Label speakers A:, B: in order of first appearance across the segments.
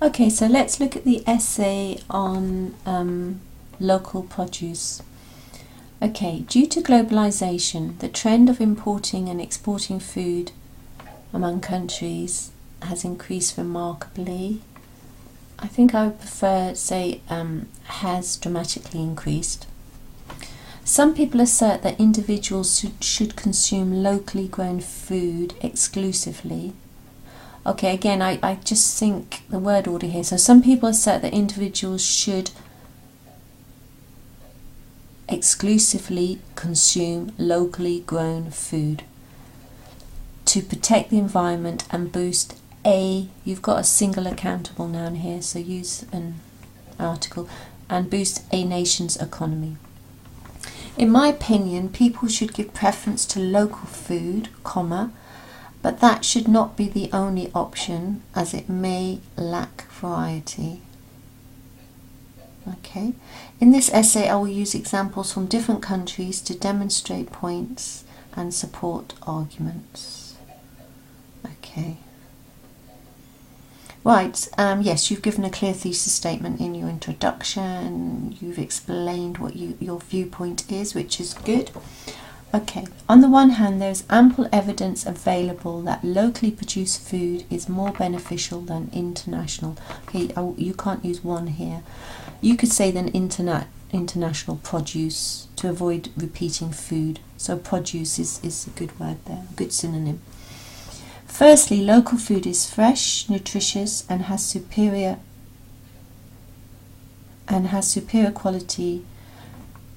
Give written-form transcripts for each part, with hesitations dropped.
A: Okay, so let's look at the essay on local produce. Okay, due to globalization, the trend of importing and exporting food among countries has increased remarkably. I think I would prefer, say, has dramatically increased. Some people assert that individuals should consume locally grown food exclusively. Okay, again, I just think the word order here. So some people assert that individuals should exclusively consume locally grown food to protect the environment and boost you've got a single accountable noun here, so use an article, and boost a nation's economy. In my opinion, people should give preference to local food, but that should not be the only option, as it may lack variety. Okay. In this essay, I will use examples from different countries to demonstrate points and support arguments. Okay. Right, yes, you've given a clear thesis statement in your introduction. You've explained what your viewpoint is, which is good. Okay, on the one hand, there's ample evidence available that locally produced food is more beneficial than international. Okay, you can't use one here. You could say than international produce to avoid repeating food. So produce is a good word there, a good synonym. Firstly, local food is fresh, nutritious, and has superior quality.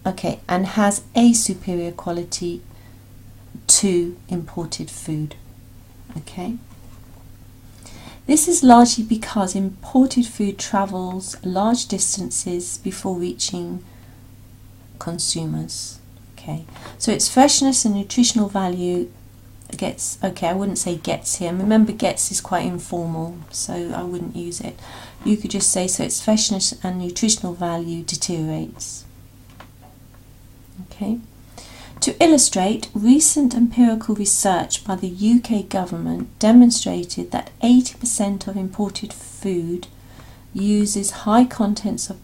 A: Okay, and has a superior quality to imported food. Okay. This is largely because imported food travels large distances before reaching consumers. Okay, so its freshness and nutritional value gets, okay, I wouldn't say gets here. Remember, gets is quite informal, so I wouldn't use it. You could just say, so its freshness and nutritional value deteriorates. Okay. To illustrate, recent empirical research by the UK government demonstrated that 80% of imported food uses high contents of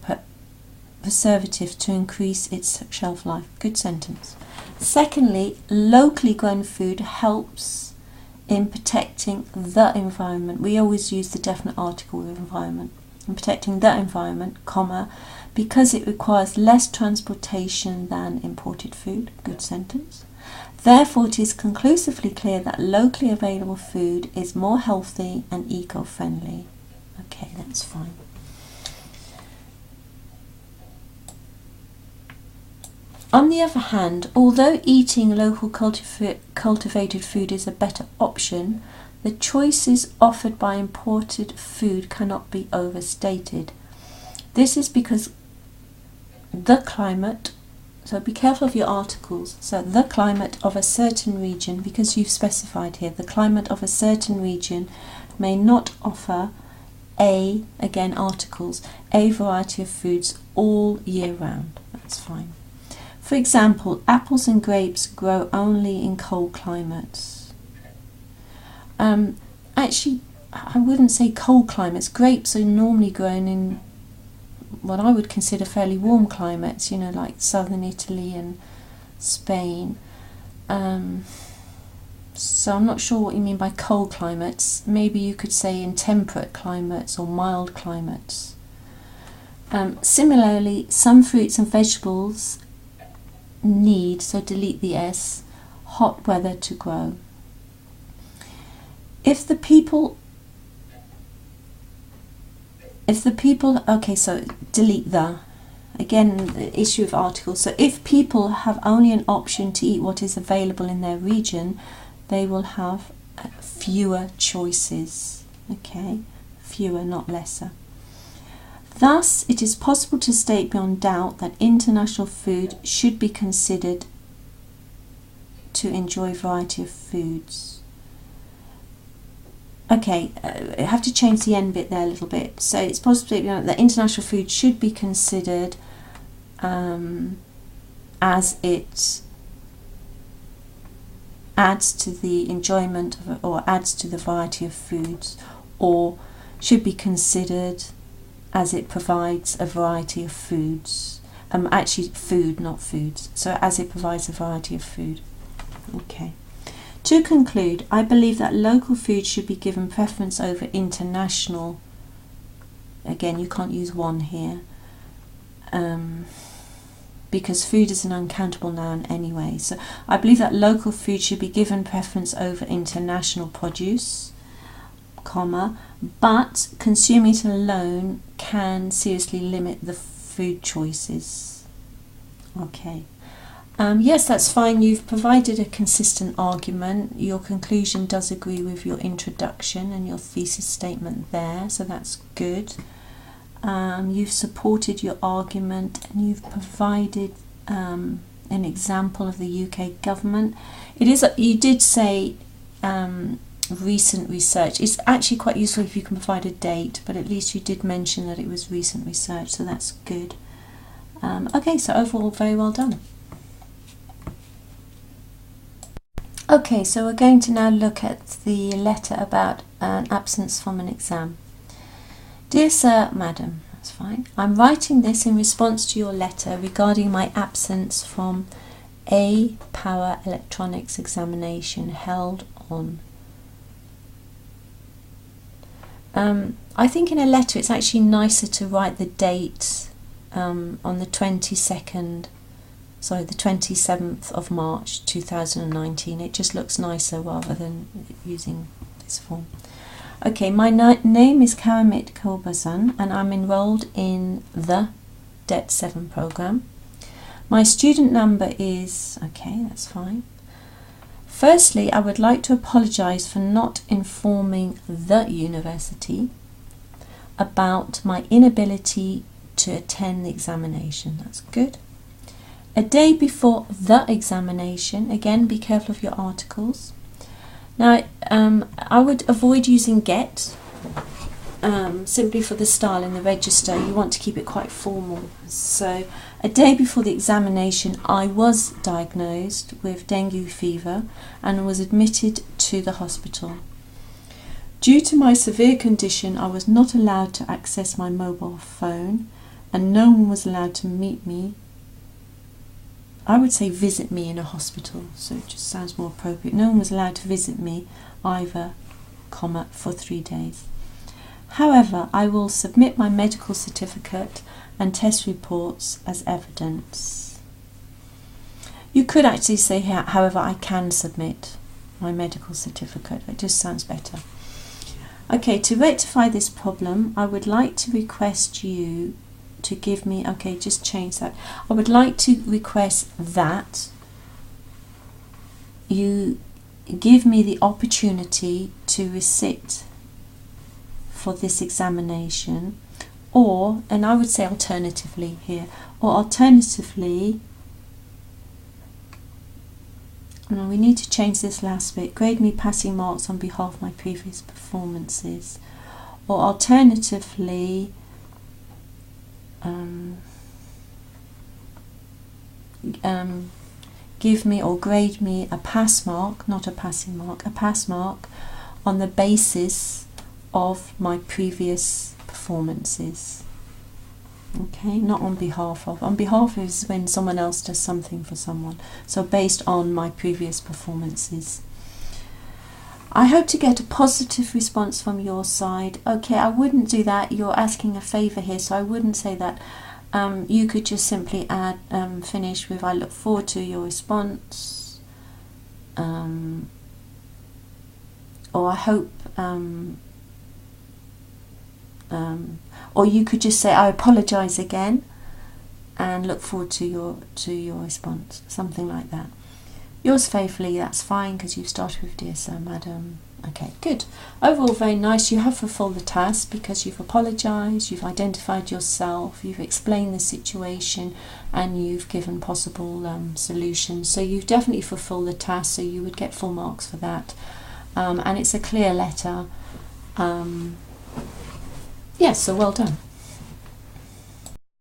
A: preservative to increase its shelf life. Good sentence. Secondly, locally grown food helps in protecting the environment. We always use the definite article with environment. In protecting the environment, because it requires less transportation than imported food. Good sentence. Therefore, it is conclusively clear that locally available food is more healthy and eco-friendly. Okay, that's fine. On the other hand, although eating local cultivated food is a better option, the choices offered by imported food cannot be overstated. This is because the climate, so be careful of your articles, so the climate of a certain region, because you've specified here, the climate of a certain region may not offer again articles, a variety of foods all year round. That's fine. For example, apples and grapes grow only in cold climates. Actually, I wouldn't say cold climates. Grapes are normally grown in what I would consider fairly warm climates, you know, like southern Italy and Spain. So I'm not sure what you mean by cold climates. Maybe you could say in temperate climates or mild climates. Similarly, some fruits and vegetables need, so delete the S, hot weather to grow. If the people, okay, so delete the, again, the issue of articles. So if people have only an option to eat what is available in their region, they will have fewer choices. Okay, fewer, not lesser. Thus, it is possible to state beyond doubt that international food should be considered to enjoy a variety of foods. Okay, I have to change the end bit there a little bit. So it's possible to state beyond that international food should be considered as it adds to the enjoyment of, or adds to the variety of foods, or should be considered as it provides a variety of foods. Actually food, not foods. So as it provides a variety of food. Okay. To conclude, I believe that local food should be given preference over international. Again, you can't use one here. Because food is an uncountable noun anyway. So I believe that local food should be given preference over international produce, comma, but consuming it alone can seriously limit the food choices. Okay. Yes, that's fine. You've provided a consistent argument. Your conclusion does agree with your introduction and your thesis statement there, so that's good. You've supported your argument and you've provided an example of the UK government. You did say recent research. It's actually quite useful if you can provide a date, but at least you did mention that it was recent research, so that's good. Okay, so overall, very well done. Okay, so we're going to now look at the letter about an absence from an exam. Dear Sir, Madam, that's fine. I'm writing this in response to your letter regarding my absence from a power electronics examination held on. I think in a letter it's actually nicer to write the date on the 27th of March 2019. It just looks nicer rather than using this form. Okay, my name is Karamit and I'm enrolled in the Det 7 program. My student number is, okay, that's fine. Firstly, I would like to apologise for not informing the university about my inability to attend the examination. That's good. A day before the examination, again, be careful of your articles. Now, I would avoid using get, simply for the style in the register. You want to keep it quite formal. So, a day before the examination, I was diagnosed with dengue fever and was admitted to the hospital. Due to my severe condition, I was not allowed to access my mobile phone and no one was allowed to meet me. I would say visit me in a hospital, so it just sounds more appropriate. No one was allowed to visit me either, comma, for 3 days. However, I will submit my medical certificate and test reports as evidence. You could actually say here, however, I can submit my medical certificate. It just sounds better. Okay, to rectify this problem, I would like to request you to give me, okay, just change that. I would like to request that you give me the opportunity to sit for this examination, or, and I would say alternatively here, or alternatively, no, we need to change this last bit, grade me passing marks on behalf of my previous performances, or alternatively, give me or grade me a pass mark, not a passing mark, a pass mark on the basis of my previous performances. Okay, not on behalf of. On behalf is when someone else does something for someone. So based on my previous performances. I hope to get a positive response from your side. Okay, I wouldn't do that. You're asking a favour here, so I wouldn't say that. You could just simply add, finish with, I look forward to your response. Or I hope, or you could just say, I apologise again and look forward to your response. Something like that. Yours faithfully, that's fine because you've started with Dear Sir, Madam. Okay, good. Overall, very nice. You have fulfilled the task because you've apologised, you've identified yourself, you've explained the situation, and you've given possible solutions. So you've definitely fulfilled the task, so you would get full marks for that. And it's a clear letter. Yes, so well done.